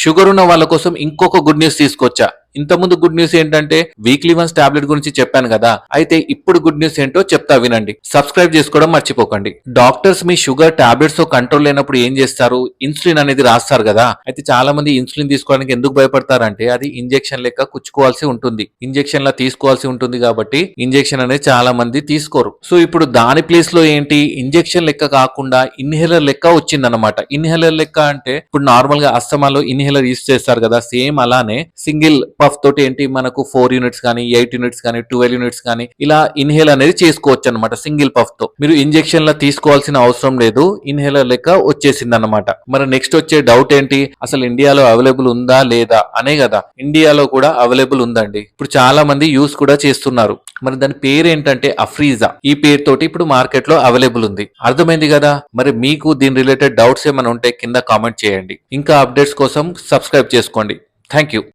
Sugar ఉన్న వాళ్ళ కోసం ఇంకొక గుడ్ న్యూస్ తీసుకొచ్చా. ఇంతకుముందు గుడ్ న్యూస్ ఏంటంటే వీక్లీ వన్స్ టాబ్లెట్ గురించి చెప్పాను కదా, అయితే ఇప్పుడు గుడ్ న్యూస్ ఏంటో చెప్తా వినండి. సబ్స్క్రైబ్ చేసుకోవడం మర్చిపోకండి. డాక్టర్స్ మీ షుగర్ టాబ్లెట్స్ తో కంట్రోల్ లేనప్పుడు ఏం చేస్తారు, ఇన్సులిన్ అనేది రాస్తారు కదా. అయితే చాలా మంది ఇన్సులిన్ తీసుకోవడానికి ఎందుకు భయపడతారంటే అది ఇంజెక్షన్ లెక్క కుచ్చుకోవాల్సి ఉంటుంది, ఇంజెక్షన్ లా తీసుకోవాల్సి ఉంటుంది కాబట్టి ఇంజెక్షన్ అనేది చాలా మంది తీసుకోరు. సో ఇప్పుడు దాని ప్లేస్ లో ఏంటి, ఇంజెక్షన్ లెక్క కాకుండా ఇన్హేలర్ లెక్క వచ్చిందనమాట. ఇన్హేలర్ లెక్క అంటే ఇప్పుడు నార్మల్ గా అస్తమాలో ఇన్హేలర్ యూస్ చేస్తారు కదా, సేమ్ అలానే సింగిల్ పఫ్ తోటి ఏంటి మనకు 4 యూనిట్స్ కానీ 8 యూనిట్స్ కానీ 12 యూనిట్స్ కానీ ఇలా ఇన్హేల్ అనేది చేసుకోవచ్చు అనమాట. సింగిల్ పఫ్ తో మీరు ఇంజెక్షన్ లా తీసుకోవాల్సిన అవసరం లేదు, ఇన్హేలర్ లెక్క వచ్చేసింది అనమాట. మరి నెక్స్ట్ వచ్చే డౌట్ ఏంటి, అసలు ఇండియాలో అవైలబుల్ ఉందా లేదా అనే కదా. ఇండియాలో కూడా అవైలబుల్ ఉందండి, ఇప్పుడు చాలా మంది యూస్ కూడా చేస్తున్నారు. మరి దాని పేరు ఏంటంటే అఫ్రీజా. ఈ పేరు తోటి ఇప్పుడు మార్కెట్ లో అవైలబుల్ ఉంది. అర్థమైంది కదా. మరి మీకు దీని రిలేటెడ్ డౌట్స్ ఏమైనా ఉంటే కింద కామెంట్ చేయండి. ఇంకా అప్డేట్స్ కోసం సబ్స్క్రైబ్ చేసుకోండి. Thank you.